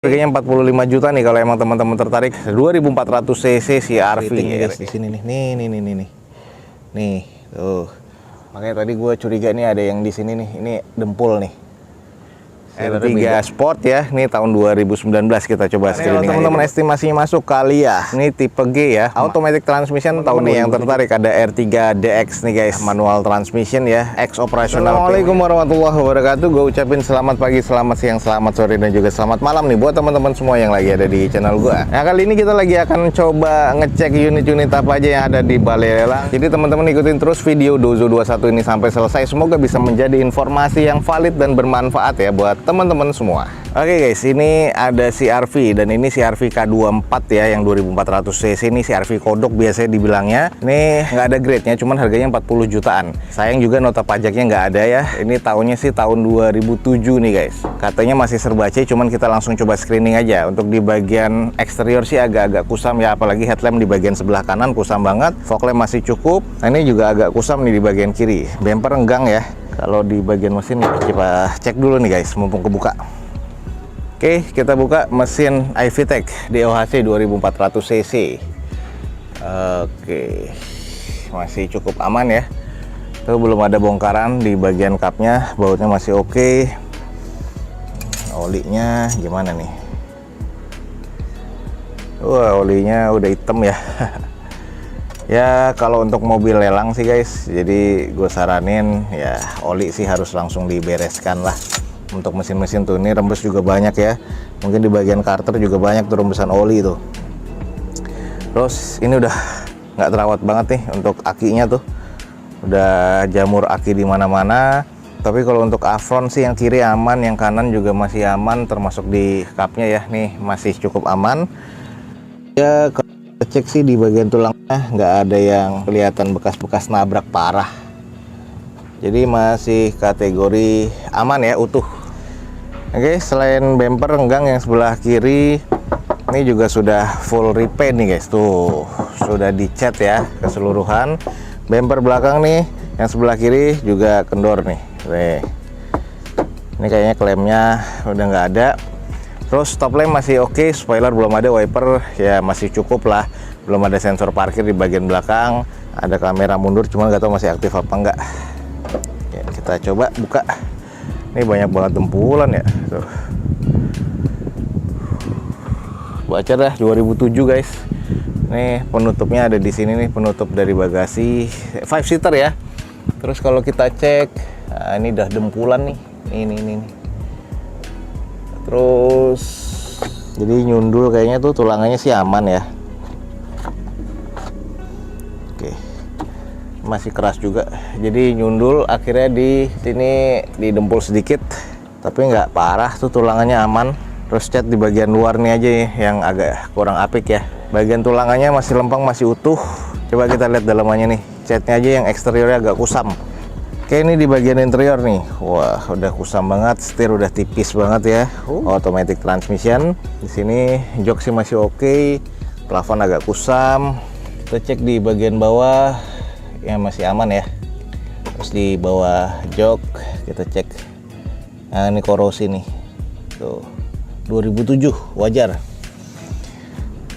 Harganya 45 juta nih kalau emang teman-teman tertarik. 2400 cc CR-V guys. Di sini nih. Nih, tuh. Makanya tadi gue curiga nih ada yang di sini nih. Ini dempul nih. R3 Sport ya, ini tahun 2019 kita coba screening. Teman-teman estimasinya masuk kali ya. Ini tipe G ya, automatic transmission. Tahun nih yang tertarik ada R3 DX nih guys, manual transmission ya, X operasional. Assalamualaikum warahmatullahi wabarakatuh. Gue ucapin selamat pagi, selamat siang, selamat sore dan juga selamat malam nih buat teman-teman semua yang lagi ada di channel gue. Nah kali ini kita lagi akan coba ngecek unit-unit apa aja yang ada di balai lelang. Jadi teman-teman ikutin terus video Dozo 21 ini sampai selesai. Semoga bisa menjadi informasi yang valid dan bermanfaat ya buat teman-teman semua. Oke guys, ini ada CR-V dan ini CR-V K24 ya yang 2400 cc. Ini CR-V kodok biasanya dibilangnya. Ini nggak ada grade-nya, cuman harganya 40 jutaan. Sayang juga nota pajaknya nggak ada ya. Ini tahunnya sih tahun 2007 nih guys. Katanya masih serba C, cuman kita langsung coba screening aja. Untuk di bagian eksterior sih agak-agak kusam ya, apalagi headlamp di bagian sebelah kanan kusam banget. Fog lamp masih cukup. Nah ini juga agak kusam nih di bagian kiri. Bumper enggang ya. Kalau di bagian mesin coba cek dulu nih guys, mumpung kebuka. Oke, kita buka mesin iVTEC DOHC 2400 cc. Oke, masih cukup aman ya. Tuh belum ada bongkaran di bagian kapnya, bautnya masih oke. Olinya gimana nih? Wah, olinya udah hitam ya. Ya kalau untuk mobil lelang sih guys, jadi gue saranin ya oli sih harus langsung dibereskan lah. Untuk mesin-mesin tuh ini rembes juga banyak ya, mungkin di bagian karter juga banyak tuh rembesan oli tuh. Terus ini udah nggak terawat banget nih untuk akinya tuh, udah jamur aki di mana-mana. Tapi kalau untuk afron sih yang kiri aman, yang kanan juga masih aman, termasuk di kapnya ya, nih masih cukup aman ya. Cek sih di bagian tulangnya nggak ada yang kelihatan bekas-bekas nabrak parah, jadi masih kategori aman ya, utuh. Oke, selain bumper enggang yang sebelah kiri, ini juga sudah full repaint nih guys, tuh sudah dicat ya keseluruhan. Bumper belakang nih yang sebelah kiri juga kendor nih. Ini kayaknya klemnya udah nggak ada. Terus top lamp masih oke, spoiler belum ada, wiper ya masih cukup lah. Belum ada sensor parkir di bagian belakang, ada kamera mundur, cuman nggak tahu masih aktif apa enggak. Ya, kita coba buka. Ini banyak banget dempulan ya. Tuh. Baca dah 2007 guys. Nih penutupnya ada di sini nih, penutup dari bagasi 5 seater ya. Terus kalau kita cek, nah ini udah dempulan nih. Ini. Terus jadi nyundul kayaknya tuh tulangannya sih aman ya. Oke, masih keras juga, jadi nyundul akhirnya di sini didempul sedikit, tapi nggak parah tuh, tulangannya aman. Terus cat di bagian luar nih aja yang agak kurang apik ya. Bagian tulangannya masih lempeng, masih utuh. Coba kita lihat dalamannya nih, catnya aja yang eksteriornya agak kusam. Oke, ini di bagian interior nih, wah udah kusam banget, setir udah tipis banget ya. Automatic transmission. Di sini jok sih masih oke, plafon agak kusam. Kita cek di bagian bawah, ya masih aman ya. Terus di bawah jok kita cek, nah ini korosi nih, tuh 2007 wajar.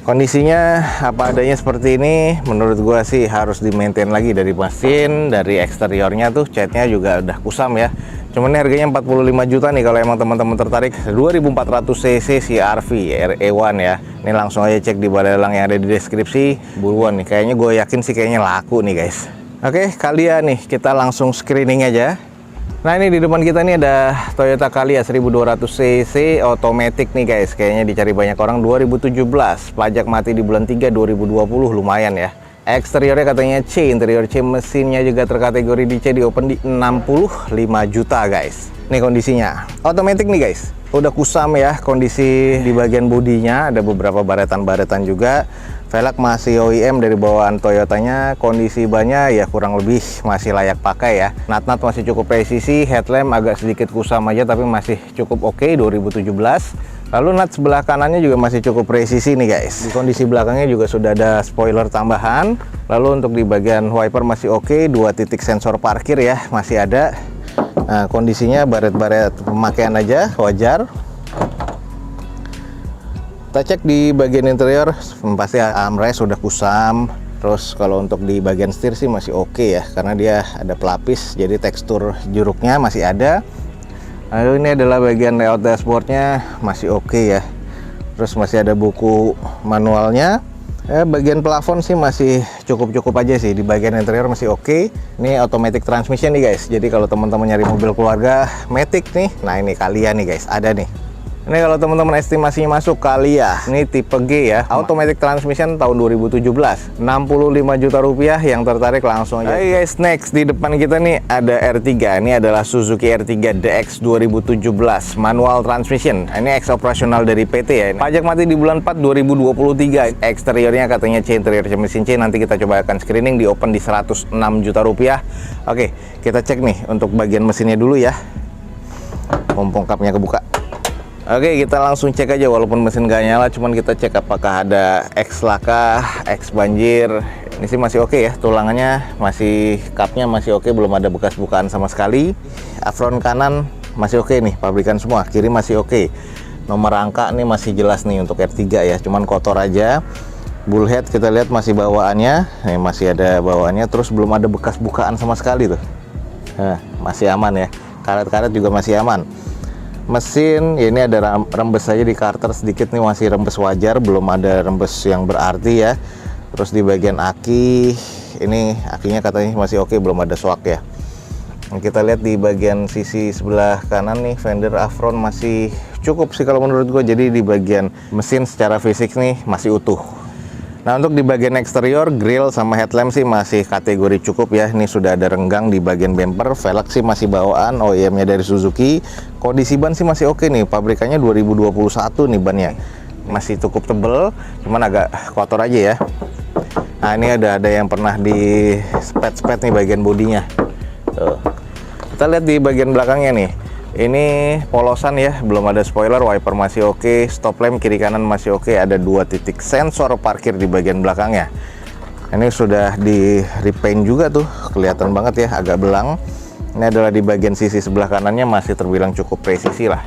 Kondisinya apa adanya seperti ini, menurut gua sih harus di-maintain lagi dari mesin, dari eksteriornya tuh catnya juga udah kusam ya. Cuman ini harganya 45 juta nih kalau emang teman-teman tertarik. 2400 cc CR-V RE1 ya. Ini langsung aja cek di balai lelang yang ada di deskripsi. Buruan nih, kayaknya gue yakin sih kayaknya laku nih guys. Oke, Calya nih, kita langsung screening aja. Nah ini di depan kita nih ada Toyota Calya 1200 cc automatic nih guys. Kayaknya dicari banyak orang. 2017, pajak mati di bulan 3 2020, lumayan ya. Eksteriornya katanya C, interior C, mesinnya juga terkategori di C, di open di 65 juta guys. Ini kondisinya automatic nih guys, udah kusam ya. Kondisi di bagian bodinya ada beberapa baretan-baretan juga. Velg masih OEM dari bawaan Toyotanya. Kondisi bannya ya kurang lebih masih layak pakai ya. Nat-nat masih cukup presisi. Headlamp agak sedikit kusam aja tapi masih cukup oke 2017. Lalu nut sebelah kanannya juga masih cukup presisi nih guys. Di kondisi belakangnya juga sudah ada spoiler tambahan. Lalu untuk di bagian wiper masih oke, 2 titik sensor parkir ya masih ada. Nah kondisinya baret-baret pemakaian aja, wajar. Kita cek di bagian interior, pasti armrest sudah kusam. Terus kalau untuk di bagian setir sih masih oke ya, karena dia ada pelapis, jadi tekstur juruknya masih ada. Lalu ini adalah bagian layout dashboardnya, masih oke ya. Terus masih ada buku manualnya. Bagian plafon sih masih cukup-cukup aja sih. Di bagian interior masih oke. Ini automatic transmission nih guys. Jadi kalau teman-teman nyari mobil keluarga Matic nih, nah ini Calya nih guys, ada nih. Ini kalau teman-teman estimasinya masuk Calya, ini tipe G ya, automatic transmission tahun 2017, 65 juta rupiah. Yang tertarik langsung aja. Oke guys, next di depan kita nih ada R3. Ini adalah Suzuki R3 DX 2017 manual transmission. Ini ex operasional dari PT ya. Pajak mati di bulan 4 2023. Eksteriornya katanya C, interior mesin C. Nanti kita coba akan screening, di open di 106 juta rupiah. Oke, kita cek nih untuk bagian mesinnya dulu ya. Mumpung kapnya kebuka. Oke, kita langsung cek aja walaupun mesin gak nyala, cuman kita cek apakah ada X laka, X banjir. Ini sih masih oke ya, tulangannya masih, kapnya masih oke, belum ada bekas bukaan sama sekali. Apron kanan masih oke nih, pabrikan semua. Kiri masih oke. Nomor rangka nih masih jelas nih untuk R3 ya, cuman kotor aja. Bullhead kita lihat masih bawaannya, nih masih ada bawaannya, terus belum ada bekas bukaan sama sekali tuh. Nah, masih aman ya. Karet-karet juga masih aman. Mesin ya, ini ada rembes aja di karter sedikit nih, masih rembes wajar, belum ada rembes yang berarti ya. Terus di bagian aki, ini akinya katanya masih oke, belum ada shock ya. Nah, kita lihat di bagian sisi sebelah kanan nih, fender Avron masih cukup sih kalau menurut gue. Jadi di bagian mesin secara fisik nih masih utuh. Nah, untuk di bagian eksterior, grill sama headlamp sih masih kategori cukup ya. Ini sudah ada renggang di bagian bumper. Velg sih masih bawaan, OEM-nya dari Suzuki. Kondisi ban sih masih oke nih, pabrikannya 2021 nih bannya. Masih cukup tebel, cuman agak kotor aja ya. Nah, ini ada yang pernah di spet-spet nih bagian bodinya. Tuh. Kita lihat di bagian belakangnya nih. Ini polosan ya, belum ada spoiler, wiper masih oke, stop lamp kiri kanan masih oke, ada 2 titik sensor parkir di bagian belakangnya. Ini sudah di repaint juga tuh, kelihatan banget ya, agak belang. Ini adalah di bagian sisi sebelah kanannya, masih terbilang cukup presisi lah.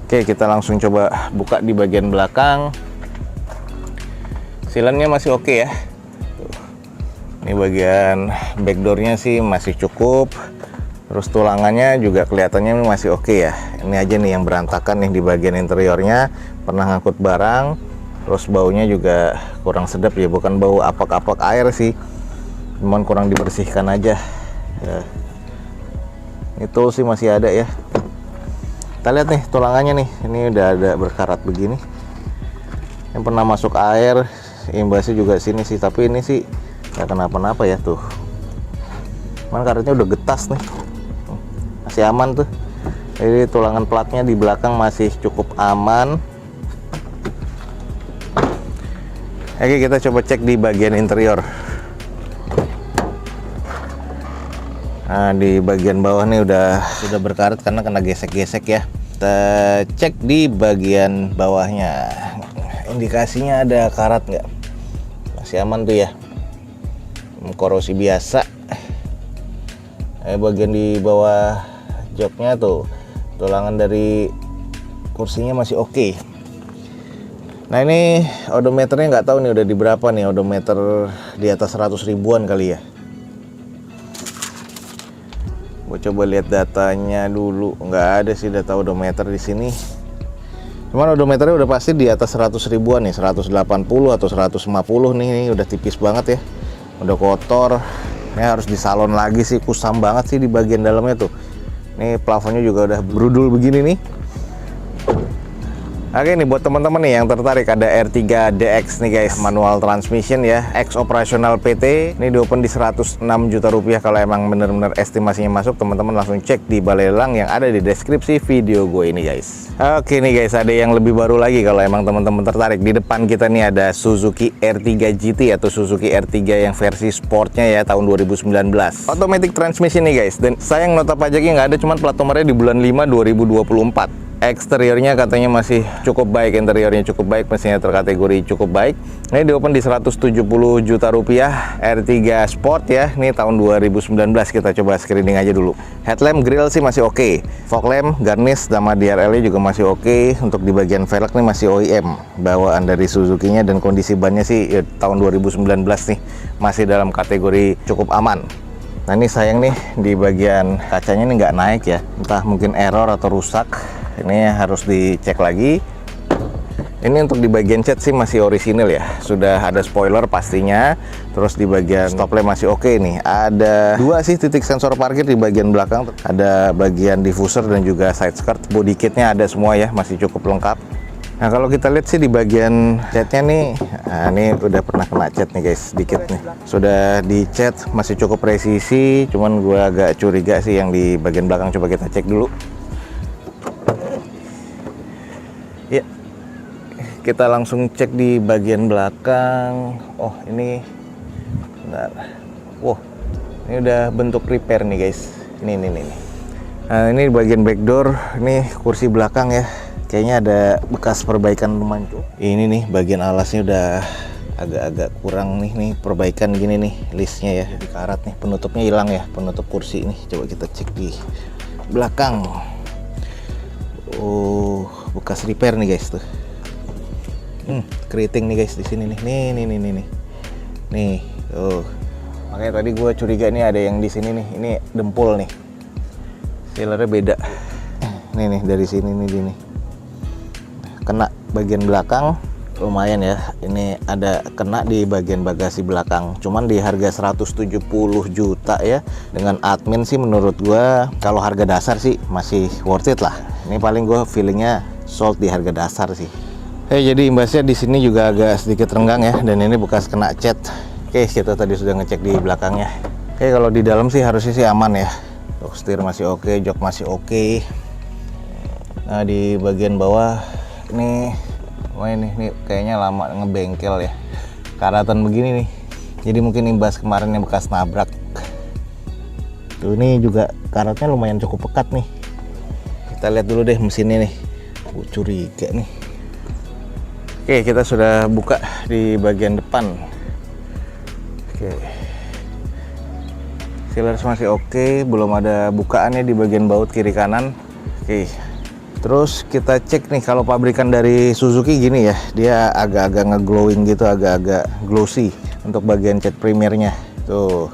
Oke, kita langsung coba buka di bagian belakang. Silennya masih oke ya. Tuh. Ini bagian backdoornya sih masih cukup. Terus tulangannya juga kelihatannya masih oke ya. Ini aja nih yang berantakan nih di bagian interiornya, pernah ngangkut barang. Terus baunya juga kurang sedap ya, bukan bau apak-apak air sih, cuman kurang dibersihkan aja ya. Ini tool sih masih ada ya. Kita lihat nih tulangannya nih, ini udah ada berkarat begini. Yang pernah masuk air, imbasnya juga sini sih, tapi ini sih nggak kenapa-napa ya tuh. Cuman karetnya udah getas nih. Masih aman tuh. Jadi tulangan platnya di belakang masih cukup aman. Oke, kita coba cek di bagian interior. Nah, di bagian bawah nih sudah berkarat karena kena gesek-gesek ya. Kita cek di bagian bawahnya. Indikasinya ada karat nggak? Masih aman tuh ya. Korosi biasa. Bagian di bawah joknya tuh, tulangan dari kursinya masih oke. Nah, ini odometernya nggak tahu nih udah di berapa nih, odometer di atas 100 ribuan kali ya. Gue coba lihat datanya dulu, nggak ada sih data odometer di sini. Cuman odometernya udah pasti di atas 100 ribuan nih, 180 atau 150 nih udah tipis banget ya, udah kotor. Ini harus disalon lagi sih, kusam banget sih di bagian dalamnya tuh. Ini plafonnya juga udah brudul begini nih. Oke nih, buat teman-teman nih yang tertarik, ada R3 DX nih guys, manual transmission ya, ex operasional PT. Ini di open di 106 juta rupiah. Kalau emang bener-bener estimasinya masuk, teman-teman langsung cek di balai lelang yang ada di deskripsi video gue ini guys. Oke nih guys, ada yang lebih baru lagi kalau emang teman-teman tertarik. Di depan kita nih ada Suzuki R3 GT atau Suzuki R3 yang versi sportnya ya, tahun 2019. Automatic transmission nih guys, dan sayang nota pajaknya nggak ada, cuman plat nomornya di bulan 5 2024. Eksteriornya katanya masih cukup baik, interiornya cukup baik, mesinnya terkategori cukup baik. Ini di open di 170 juta rupiah, R3 Sport ya. Ini tahun 2019, kita coba screening aja dulu. Headlamp grill sih masih oke. Fog lamp, garnish sama DRL-nya juga masih oke. Untuk di bagian velg nih masih OEM, bawaan dari Suzuki-nya, dan kondisi bannya sih ya, tahun 2019 nih masih dalam kategori cukup aman. Nah ini sayang nih di bagian kacanya ini nggak naik ya, entah mungkin error atau rusak. Ini harus dicek lagi. Ini untuk di bagian cat sih masih orisinil ya, sudah ada spoiler pastinya. Terus di bagian stop lamp masih oke nih. Ada dua sih titik sensor parkir di bagian belakang, ada bagian diffuser dan juga side skirt. Body kitnya ada semua ya, masih cukup lengkap. Nah kalau kita lihat sih di bagian catnya nih, nah, ini udah pernah kena cat nih guys, sedikit nih. Sudah dicat, masih cukup presisi, cuman gua agak curiga sih yang di bagian belakang. Coba kita cek dulu. Ya, kita langsung cek di bagian belakang. Oh ini, bentar. Wow, ini udah bentuk repair nih guys. Ini. Nah ini bagian back door, ini kursi belakang ya. Kayaknya ada bekas perbaikan lumayan. Ini nih bagian alasnya udah agak-agak kurang nih perbaikan gini nih listnya ya. Di karat nih, penutupnya hilang ya, penutup kursi ini. Coba kita cek di belakang. Oh, bekas repair nih guys tuh. Keriting nih guys di sini nih. Nih, tuh. Makanya tadi gue curiga nih ada yang di sini nih. Ini dempul nih. Sealernya beda. Nih dari sini nih. Kena bagian belakang lumayan ya. Ini ada kena di bagian bagasi belakang. Cuman di harga 170 juta ya. Dengan admin sih menurut gua kalau harga dasar sih masih worth it lah. Ini paling gua feelingnya sold di harga dasar sih. Jadi imbasnya di sini juga agak sedikit renggang ya, dan ini bekas kena cat. Oke, kita tadi sudah ngecek di belakangnya. Kalau di dalam sih harusnya sih aman ya. Untuk setir masih oke, jok masih oke. Nah di bagian bawah ini, wah ini kayaknya lama ngebengkel ya, karatan begini nih. Jadi mungkin imbas kemarin yang bekas nabrak. Tuh ini juga karatnya lumayan cukup pekat nih. Kita lihat dulu deh mesinnya nih. Curiga nih. Oke, kita sudah buka di bagian depan. Oke. Sealers masih oke, belum ada bukaannya di bagian baut kiri kanan. Oke. Terus kita cek nih, kalau pabrikan dari Suzuki gini ya, dia agak-agak nge-glowing gitu, agak-agak glossy untuk bagian cat primernya. Tuh.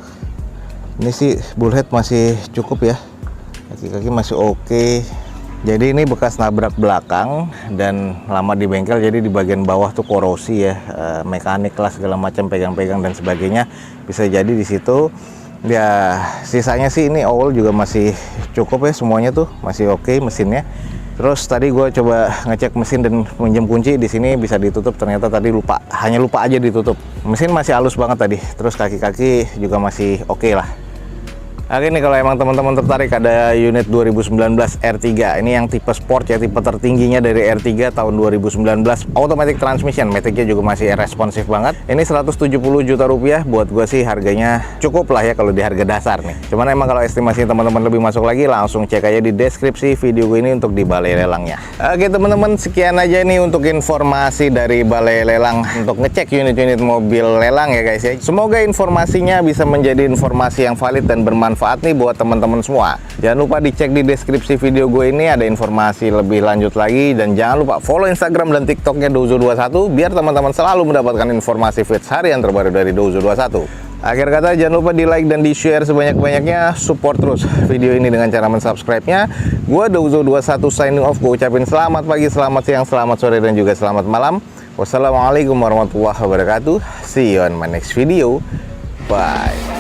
Ini sih bullhead masih cukup ya. Kaki-kaki masih oke. Jadi ini bekas nabrak belakang dan lama di bengkel, jadi di bagian bawah tuh korosi ya, mekanik lah segala macam, pegang-pegang dan sebagainya. Bisa jadi di situ. Ya sisanya sih ini oil juga masih cukup ya, semuanya tuh masih oke mesinnya. Terus tadi gue coba ngecek mesin dan pinjam kunci di sini bisa ditutup, ternyata tadi hanya lupa aja ditutup. Mesin masih halus banget tadi. Terus kaki-kaki juga masih oke lah. Oke nih, kalau emang teman-teman tertarik, ada unit 2019 R3. Ini yang tipe sport ya, tipe tertingginya dari R3 tahun 2019. Automatic transmission, matic-nya juga masih responsif banget. Ini 170 juta rupiah, buat gue sih harganya cukup lah ya kalau di harga dasar nih. Cuman emang kalau estimasi teman-teman lebih masuk lagi, langsung cek aja di deskripsi video gue ini untuk di balai lelangnya. Oke teman-teman, sekian aja nih untuk informasi dari balai lelang untuk ngecek unit-unit mobil lelang ya guys ya. Semoga informasinya bisa menjadi informasi yang valid dan bermanfaat nih buat teman-teman semua. Jangan lupa dicek di deskripsi video gue ini, ada informasi lebih lanjut lagi. Dan jangan lupa follow Instagram dan TikToknya Douzo21 biar teman-teman selalu mendapatkan informasi feeds harian terbaru dari Douzo21. Akhir kata, jangan lupa di like dan di share sebanyak-banyaknya. Support terus video ini dengan cara mensubscribe-nya. Gue Douzo21 signing off. Gue ucapin selamat pagi, selamat siang, selamat sore, dan juga selamat malam. Wassalamualaikum warahmatullahi wabarakatuh. See you on my next video. Bye.